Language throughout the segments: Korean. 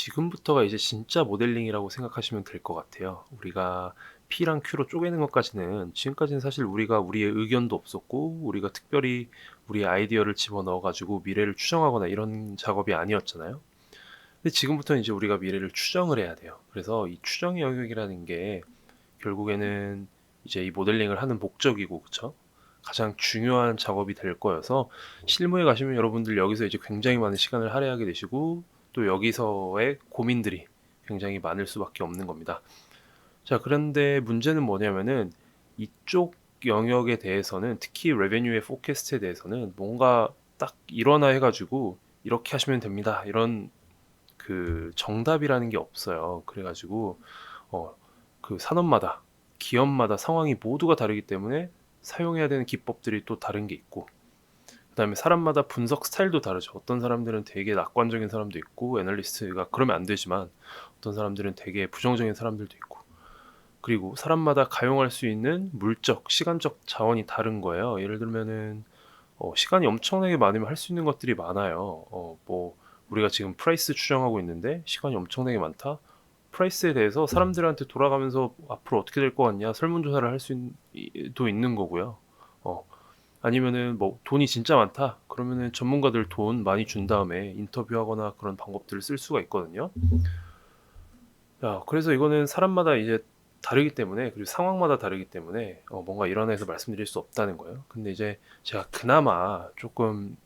지금부터가 이제 진짜 모델링이라고 생각하시면 될 것 같아요. 우리가 P랑 Q로 쪼개는 것까지는 지금까지는 사실 우리가 우리의 의견도 없었고 우리가 특별히 우리의 아이디어를 집어넣어 가지고 미래를 추정하거나 이런 작업이 아니었잖아요. 근데 지금부터는 이제 우리가 미래를 추정을 해야 돼요. 그래서 이 추정 영역이라는 게 결국에는 이제 이 모델링을 하는 목적이고, 그쵸? 가장 중요한 작업이 될 거여서 실무에 가시면 여러분들 여기서 이제 굉장히 많은 시간을 할애하게 되시고 또 여기서의 고민들이 굉장히 많을 수밖에 없는 겁니다. 자, 그런데 문제는 뭐냐면은 이쪽 영역에 대해서는 특히 레베뉴의 포캐스트에 대해서는 뭔가 딱 일어나 해가지고 이렇게 하시면 됩니다. 이런 그 정답이라는 게 없어요. 그래가지고 어, 그 산업마다 기업마다 상황이 모두가 다르기 때문에 사용해야 되는 기법들이 또 다른 게 있고, 그다음에 사람마다 분석 스타일도 다르죠. 어떤 사람들은 되게 낙관적인 사람도 있고 애널리스트가 그러면 안 되지만 어떤 사람들은 되게 부정적인 사람들도 있고, 그리고 사람마다 가용할 수 있는 물적, 시간적 자원이 다른 거예요. 예를 들면은 시간이 엄청나게 많으면 할 수 있는 것들이 많아요. 뭐 우리가 지금 프라이스 추정하고 있는데 시간이 엄청나게 많다. 프라이스에 대해서 사람들한테 돌아가면서 앞으로 어떻게 될 것 같냐 설문조사를 할 수도 있는 거고요. 어, 아니면은 뭐 돈이 진짜 많다. 그러면은 전문가들 돈 많이 준 다음에 인터뷰하거나 그런 방법들을 쓸 수가 있거든요. 야, 그래서 이거는 사람마다 이제 다르기 때문에, 그리고 상황마다 다르기 때문에 뭔가 일어나서 말씀드릴 수 없다는 거예요. 근데 이제 제가 그나마 조금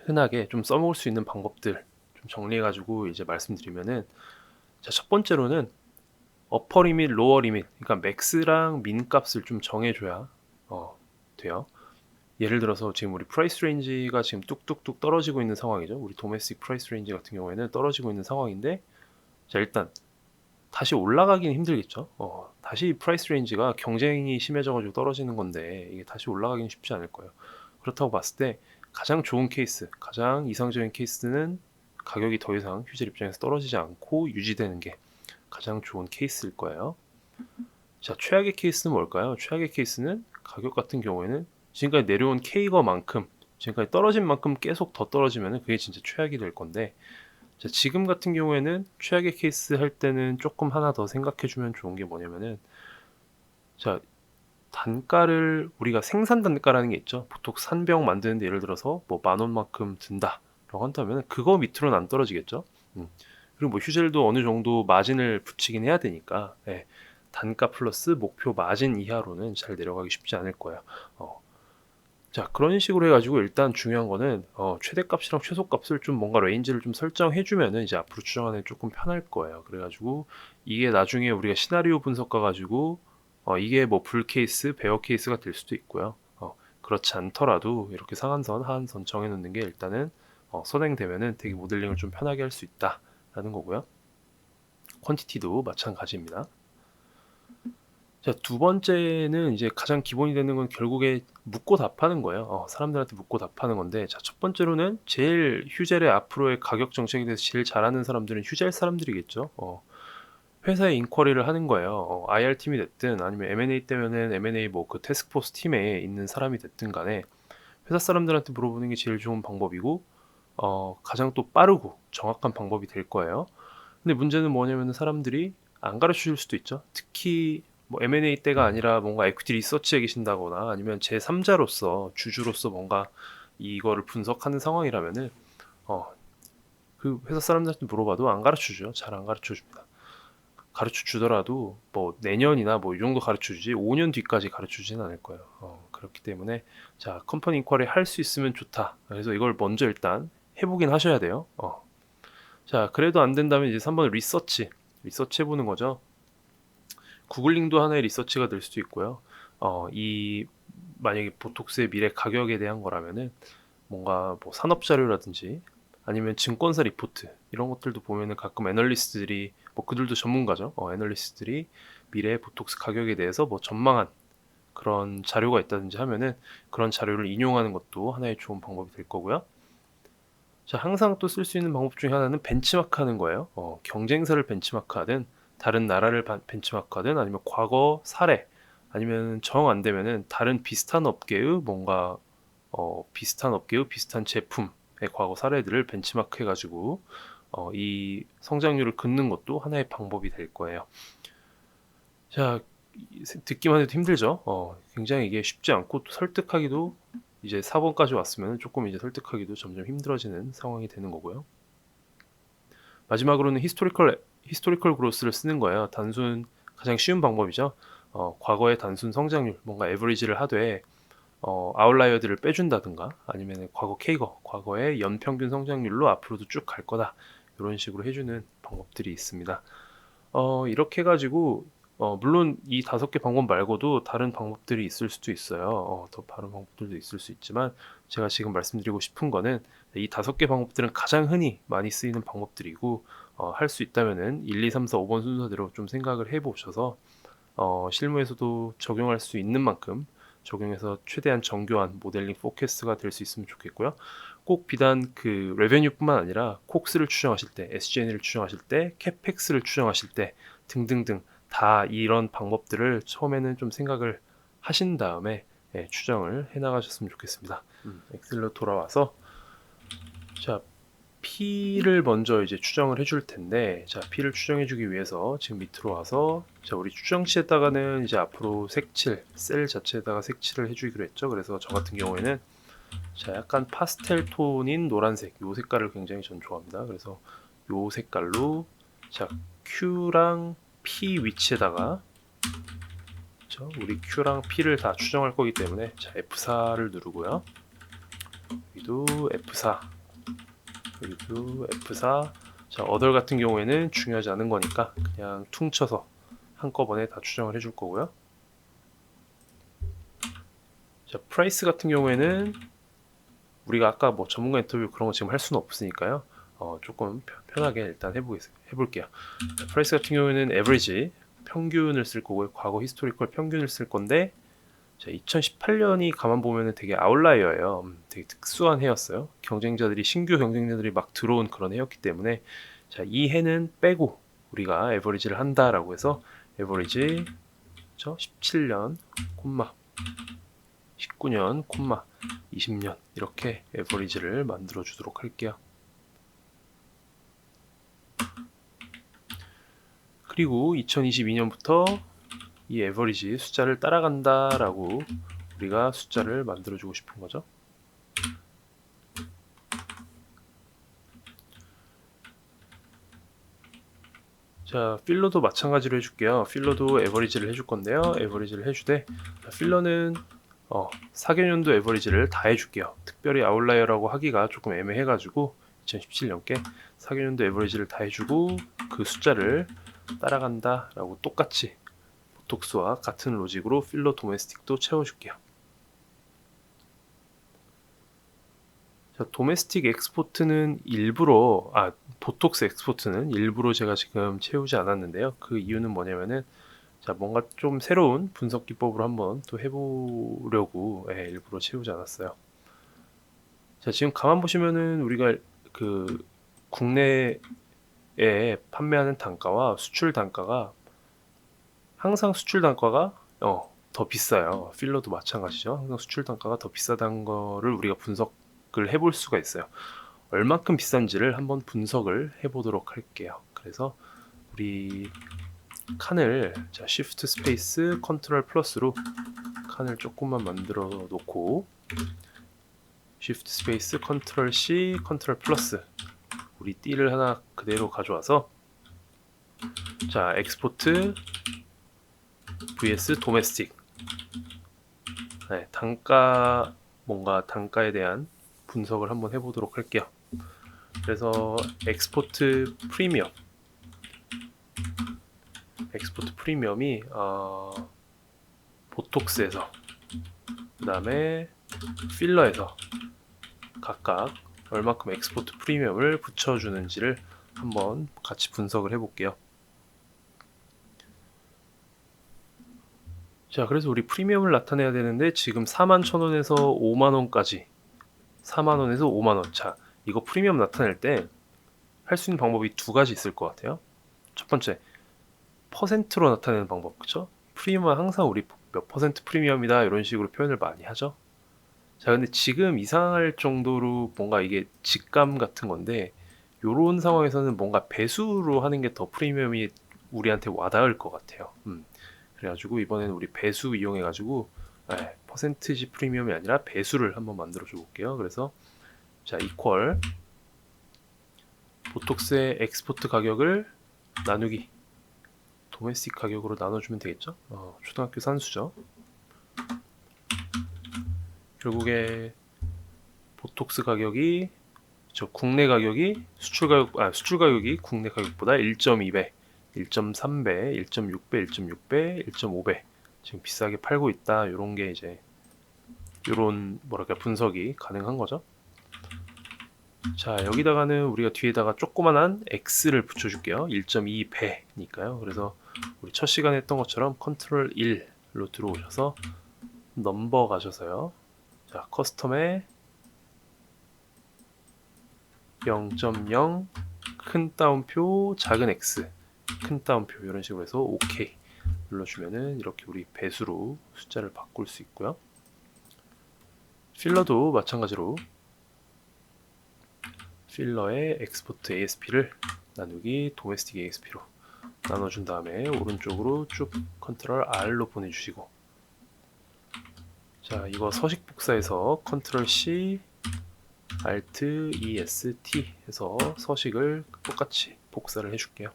흔하게 좀 써먹을 수 있는 방법들 좀 정리해가지고 이제 말씀드리면은, 자, 첫 번째로는 어퍼 리밋, 로어 리밋, 그러니까 맥스랑 민 값을 좀 정해줘야 돼요. 예를 들어서 지금 우리 프라이스 레인지가 지금 뚝뚝뚝 떨어지고 있는 상황이죠. 우리 도메스틱 프라이스 레인지 같은 경우에는 떨어지고 있는 상황인데, 자, 일단 다시 올라가기는 힘들겠죠. 다시 프라이스 레인지가 경쟁이 심해져가지고 떨어지는 건데 이게 다시 올라가기는 쉽지 않을 거예요. 그렇다고 봤을 때 가장 좋은 케이스, 가장 이상적인 케이스는 가격이 더 이상 휴젤 입장에서 떨어지지 않고 유지되는 게 가장 좋은 케이스일 거예요. 자, 최악의 케이스는 뭘까요? 최악의 케이스는 가격 같은 경우에는 지금까지 내려온 K거만큼, 지금까지 떨어진 만큼 계속 더 떨어지면 그게 진짜 최악이 될 건데, 자, 지금 같은 경우에는 최악의 케이스 할 때는 조금 하나 더 생각해 주면 좋은 게 뭐냐면은, 자, 단가를 우리가 생산 단가라는 게 있죠. 보통 산병 만드는데 예를 들어서 뭐 10,000원만큼 든다라고 한다면 그거 밑으로는 안 떨어지겠죠. 음. 그리고 뭐 휴젤도 어느 정도 마진을 붙이긴 해야 되니까, 예, 단가 플러스 목표 마진 이하로는 잘 내려가기 쉽지 않을 거예요. 어, 자, 그런 식으로 해가지고 일단 중요한 거는 최대값이랑 최소값을 좀 뭔가 레인지를 좀 설정해 주면은 이제 앞으로 추정하는 게 조금 편할 거예요. 그래가지고 이게 나중에 우리가 시나리오 분석 가가지고 이게 뭐 불 케이스, 베어 케이스가 될 수도 있고요. 그렇지 않더라도 이렇게 상한선, 하한선 정해놓는 게 일단은 선행되면은 되게 모델링을 좀 편하게 할 수 있다라는 거고요. 퀀티티도 마찬가지입니다. 자, 두 번째는 이제 가장 기본이 되는 건 결국에 묻고 답하는 거예요. 사람들한테 묻고 답하는 건데, 자, 첫 번째로는 제일 휴젤의 앞으로의 가격 정책에 대해서 제일 잘하는 사람들은 휴젤 사람들이겠죠. 회사에 인쿼리를 하는 거예요. IR 팀이 됐든 아니면 M&A 때문에 M&A 뭐 그 태스크포스 팀에 있는 사람이 됐든 간에 회사 사람들한테 물어보는 게 제일 좋은 방법이고, 가장 또 빠르고 정확한 방법이 될 거예요. 근데 문제는 뭐냐면 사람들이 안 가르쳐 줄 수도 있죠. 특히 뭐 M&A 때가 아니라 뭔가 에퀴티 리서치에 계신다거나 아니면 제3자로서 주주로서 뭔가 이거를 분석하는 상황이라면은 그 회사 사람들한테 물어봐도 안 가르쳐 주죠. 잘 안 가르쳐 줍니다. 가르쳐 주더라도 뭐 내년이나 뭐 이 정도 가르쳐 주지 5년 뒤까지 가르쳐 주지는 않을 거예요. 그렇기 때문에 자, 컴퍼니 인쿼리 할 수 있으면 좋다. 그래서 이걸 먼저 일단 해보긴 하셔야 돼요. 자, 그래도 안 된다면 이제 3번 리서치 해보는 거죠. 구글링도 하나의 리서치가 될 수도 있고요. 이 만약에 보톡스의 미래 가격에 대한 거라면은 뭔가 뭐 산업 자료라든지 아니면 증권사 리포트 이런 것들도 보면은 가끔 애널리스트들이 뭐 그들도 전문가죠. 애널리스트들이 미래 보톡스 가격에 대해서 뭐 전망한 그런 자료가 있다든지 하면은 그런 자료를 인용하는 것도 하나의 좋은 방법이 될 거고요. 자, 항상 또 쓸 수 있는 방법 중에 하나는 벤치마크 하는 거예요. 경쟁사를 벤치마크 하든 다른 나라를 벤치마크 하든 아니면 과거 사례 아니면 정 안 되면은 다른 비슷한 업계의 뭔가 비슷한 업계의 비슷한 제품의 과거 사례들을 벤치마크 해가지고 이 성장률을 긋는 것도 하나의 방법이 될 거예요. 자, 듣기만 해도 힘들죠. 굉장히 이게 쉽지 않고 또 설득하기도 이제 4번까지 왔으면 조금 이제 설득하기도 점점 힘들어지는 상황이 되는 거고요. 마지막으로는 히스토리컬 그로스를 쓰는 거예요. 가장 쉬운 방법이죠. 과거의 단순 성장률, 뭔가 에버리지를 하되 아웃라이어들을 빼준다든가 아니면 과거의 연평균 성장률로 앞으로도 쭉 갈 거다. 이런 식으로 해주는 방법들이 있습니다. 이렇게 해가지고 물론 이 5개 방법 말고도 다른 방법들이 있을 수도 있어요. 더 다른 방법들도 있을 수 있지만 제가 지금 말씀드리고 싶은 거는 이 5개 방법들은 가장 흔히 많이 쓰이는 방법들이고 할 수 있다면은 1, 2, 3, 4, 5번 순서대로 좀 생각을 해보셔서 실무에서도 적용할 수 있는 만큼 적용해서 최대한 정교한 모델링 포캐스트가 될 수 있으면 좋겠고요. 꼭 비단 그 레베뉴뿐만 아니라 콕스를 추정하실 때, SG&A를 추정하실 때, 캐펙스를 추정하실 때 등등등 다 이런 방법들을 처음에는 좀 생각을 하신 다음에 추정을 해 나가셨으면 좋겠습니다. 엑셀로 돌아와서 자 P를 먼저 이제 추정을 해줄 텐데, 자 P를 추정해주기 위해서 지금 밑으로 와서 자 우리 추정치에다가는 이제 앞으로 셀 자체에다가 색칠을 해주기로 했죠. 그래서 저 같은 경우에는 자 약간 파스텔 톤인 노란색, 요 색깔을 굉장히 전 좋아합니다. 그래서 요 색깔로 자 Q랑 P 위치에다가 그렇죠? 우리 Q랑 P를 다 추정할 거기 때문에 자 F4를 누르고요. 여기도 F4, 여기도 F4. 자 other 같은 경우에는 중요하지 않은 거니까 그냥 퉁쳐서 한꺼번에 다 추정을 해줄 거고요. 자 price 같은 경우에는 우리가 아까 뭐 전문가 인터뷰 그런 거 지금 할 수는 없으니까요. 조금 편하게 일단 해볼게요. 자, price 같은 경우에는 average 평균을 쓸 거고요. 과거 히스토리컬 평균을 쓸 건데 자, 2018년이 가만 보면은 되게 아웃라이어예요. 되게 특수한 해였어요. 신규 경쟁자들이 막 들어온 그런 해였기 때문에 자, 이 해는 빼고 우리가 에버리지를 한다라고 해서 에버리지 17년, 19년, 20년 이렇게 에버리지를 만들어 주도록 할게요. 그리고 2022년부터 이 에버리지 숫자를 따라간다라고 우리가 숫자를 만들어주고 싶은 거죠. 자, 필러도 마찬가지로 해줄게요. 필러도 에버리지를 해줄 건데요. 에버리지를 해주되 필러는 4개년도 에버리지를 다 해줄게요. 특별히 아웃라이어라고 하기가 조금 애매해가지고 2017년께 4개년도 에버리지를 다 해주고 그 숫자를 따라간다 라고 똑같이 보톡스와 같은 로직으로 필러 도메스틱도 채워줄게요. 자, 도메스틱 엑스포트는 보톡스 엑스포트는 일부러 제가 지금 채우지 않았는데요. 그 이유는 뭐냐면은 자 뭔가 좀 새로운 분석 기법으로 한번 또 해보려고 일부러 채우지 않았어요. 자 지금 가만 보시면은 우리가 그 국내에 판매하는 단가와 수출 단가가 항상 수출 단가가 더 비싸요. 필러도 마찬가지죠. 항상 수출 단가가 더 비싸다는 거를 우리가 분석을 해볼 수가 있어요. 얼만큼 비싼지를 한번 분석을 해보도록 할게요. 그래서 우리 칸을 자 Shift 스페이스 컨트롤 플러스로 칸을 조금만 만들어 놓고 Shift 스페이스 컨트롤 C 컨트롤 플러스 우리 띠를 하나 그대로 가져와서 자 엑스포트 vs 도메스틱 단가에 대한 분석을 한번 해보도록 할게요. 그래서 엑스포트 프리미엄이 보톡스에서 그 다음에 필러에서 각각 얼마큼 엑스포트 프리미엄을 붙여주는지를 한번 같이 분석을 해볼게요. 자, 그래서 우리 프리미엄을 나타내야 되는데 지금 41,000원에서 5만원까지 4만원에서 5만원. 자, 이거 프리미엄 나타낼 때 할 수 있는 방법이 두 가지 있을 것 같아요. 첫 번째, 퍼센트로 나타내는 방법, 그쵸? 프리미엄은 항상 우리 몇 퍼센트 프리미엄이다 이런 식으로 표현을 많이 하죠. 자, 근데 지금 이상할 정도로 뭔가 이게 직감 같은 건데 요런 상황에서는 뭔가 배수로 하는 게 더 프리미엄이 우리한테 와닿을 것 같아요. 그래가지고 이번에는 우리 배수 이용해가지고 퍼센티지 프리미엄이 아니라 배수를 한번 만들어 줘 볼게요. 그래서 자 이퀄 보톡스의 엑스포트 가격을 나누기 도메스틱 가격으로 나눠주면 되겠죠. 초등학교 산수죠. 결국에 보톡스 가격이 국내 가격이 수출 가격이 국내 가격보다 1.2배, 1.3배, 1.6배, 1.6배, 1.5배 지금 비싸게 팔고 있다. 이런 게 이제 이런 뭐랄까 분석이 가능한 거죠. 자 여기다가는 우리가 뒤에다가 조그만한 x를 붙여줄게요. 1.2배니까요. 그래서 우리 첫 시간에 했던 것처럼 컨트롤 1로 들어오셔서 넘버 가셔서요. 자 커스텀에 0.0 큰 따옴표 작은 x 큰 따옴표 이런 식으로 해서 OK 눌러주면은 이렇게 우리 배수로 숫자를 바꿀 수 있고요. 필러도 마찬가지로 필러의 엑스포트 ASP를 나누기 도메스틱 ASP로 나눠준 다음에 오른쪽으로 쭉 컨트롤 R로 보내주시고 자 이거 서식 복사해서 컨트롤 C Alt EST 해서 서식을 똑같이 복사를 해줄게요.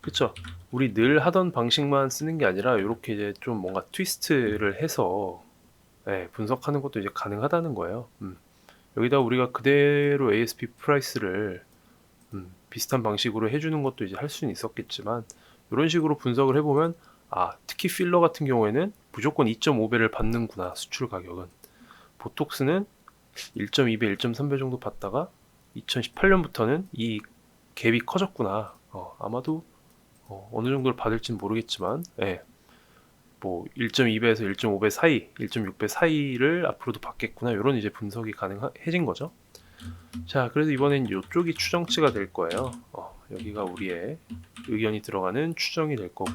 그쵸? 우리 늘 하던 방식만 쓰는 게 아니라 이렇게 이제 좀 뭔가 트위스트를 해서 분석하는 것도 이제 가능하다는 거예요. 여기다 우리가 그대로 ASP 프라이스를 비슷한 방식으로 해주는 것도 이제 할 수는 있었겠지만 이런 식으로 분석을 해보면 특히 필러 같은 경우에는 무조건 2.5배를 받는구나. 수출 가격은 보톡스는 1.2배, 1.3배 정도 받다가 2018년부터는 이 갭이 커졌구나. 아마도 어느 정도를 받을지는 모르겠지만 뭐 1.2배에서 1.5배 사이, 1.6배 사이를 앞으로도 받겠구나. 이런 이제 분석이 가능해진 거죠. 자, 그래서 이번엔 이쪽이 추정치가 될 거예요. 여기가 우리의 의견이 들어가는 추정이 될 거고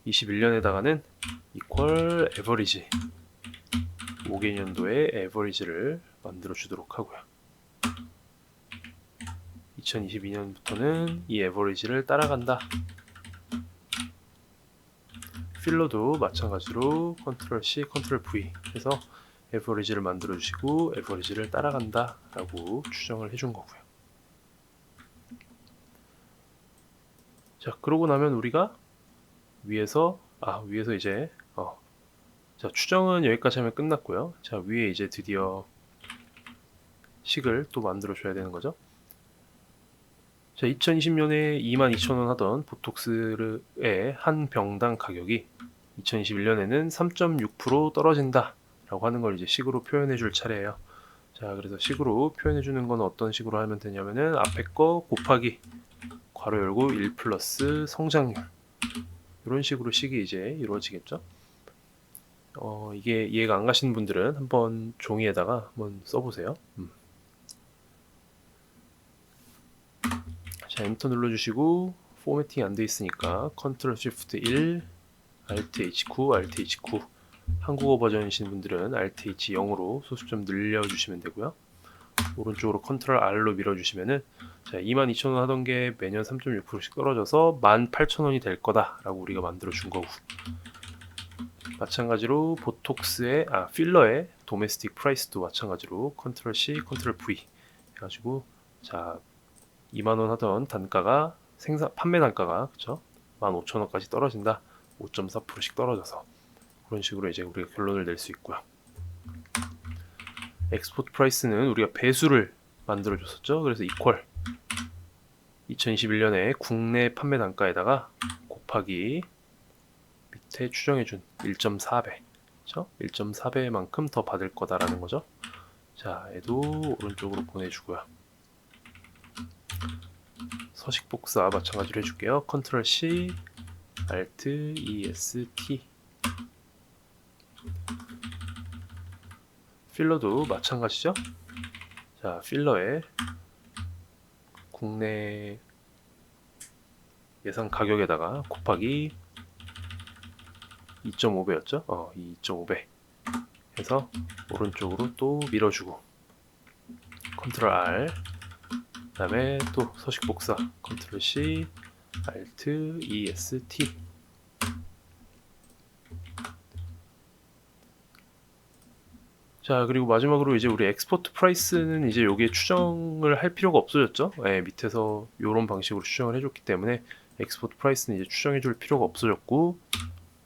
21년에다가는 equal average 5개년도의 average를 만들어 주도록 하고요. 2022년부터는 이 average를 따라간다. 필러도 마찬가지로 컨트롤 C, 컨트롤 V 해서 average를 만들어 주시고 average를 따라간다 라고 추정을 해준 거고요. 자, 그러고 나면 우리가 위에서 이제 자, 추정은 여기까지 하면 끝났고요. 자, 위에 이제 드디어 식을 또 만들어 줘야 되는 거죠. 자, 2020년에 22,000원 하던 보톡스의 한 병당 가격이 2021년에는 3.6% 떨어진다 라고 하는 걸 이제 식으로 표현해 줄 차례예요. 자, 그래서 식으로 표현해 주는 건 어떤 식으로 하면 되냐면은 앞에 거 곱하기 괄호 열고 1 플러스 성장률 이런 식으로 식이 이제 이루어지겠죠. 이게 이해가 안 가시는 분들은 한번 종이에다가 한번 써보세요. 자, 엔터 눌러주시고 포매팅이 안 돼 있으니까 컨트롤 쉬프트 1 Alt H9 Alt H9 한국어 버전이신 분들은 Alt H0으로 소수 좀 늘려주시면 되고요. 오른쪽으로 컨트롤 R로 밀어주시면은 자, 22,000원 하던 게 매년 3.6%씩 떨어져서 18,000원이 될 거다라고 우리가 만들어 준 거고 마찬가지로 보톡스의 필러의 도메스틱 프라이스도 마찬가지로 컨트롤 C 컨트롤 V 해가지고 자 2만원 하던 단가가 판매 단가가 그쵸 15,000원까지 떨어진다 5.4%씩 떨어져서 그런 식으로 이제 우리가 결론을 낼 수 있고요. 엑스포트 프라이스는 우리가 배수를 만들어 줬었죠. 그래서 이퀄 2021년에 국내 판매 단가에다가 곱하기 밑에 추정해준 1.4배 그렇죠? 1.4배만큼 더 받을 거다라는 거죠. 자, 얘도 오른쪽으로 보내주고요. 서식 복사 마찬가지로 해줄게요. 컨트롤 C, Alt EST. 필러도 마찬가지죠. 자, 필러의 국내 예상 가격에다가 곱하기 2.5배였죠? 2.5배 해서 오른쪽으로 또 밀어주고 컨트롤 R, 그 다음에 또 서식 복사 컨트롤 C, Alt, EST. 자, 그리고 마지막으로 이제 우리 엑스포트 프라이스는 이제 여기에 추정을 할 필요가 없어졌죠. 예, 밑에서 이런 방식으로 추정을 해줬기 때문에 엑스포트 프라이스는 이제 추정해줄 필요가 없어졌고,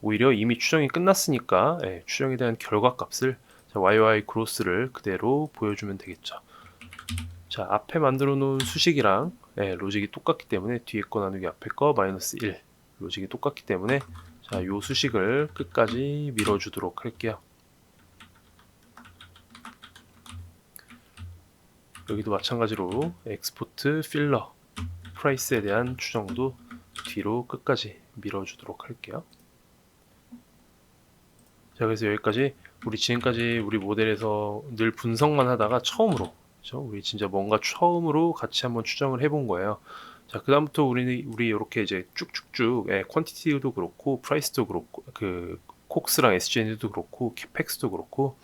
오히려 이미 추정이 끝났으니까 예, 추정에 대한 결과값을 YY 그로스를 그대로 보여주면 되겠죠. 자, 앞에 만들어 놓은 수식이랑 예, 로직이 똑같기 때문에 뒤에 거 나누기 앞에 거 마이너스 1 로직이 똑같기 때문에 자, 요 수식을 끝까지 밀어주도록 할게요. 여기도 마찬가지로 엑스포트 필러 프라이스에 대한 추정도 뒤로 끝까지 밀어주도록 할게요. 자, 그래서 여기까지 우리 지금까지 우리 모델에서 늘 분석만 하다가 처음으로, 그렇죠? 우리 진짜 뭔가 처음으로 같이 한번 추정을 해본 거예요. 자, 그다음부터 우리 이렇게 이제 쭉쭉쭉 퀀티티도 그렇고 프라이스도 그렇고 그 콕스랑 SGN도 그렇고 키팩스도 그렇고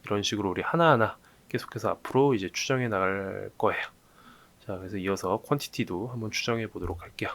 이런 식으로 우리 하나하나 계속해서 앞으로 이제 추정해 나갈 거예요. 자, 그래서 이어서 퀀티티도 한번 추정해 보도록 할게요.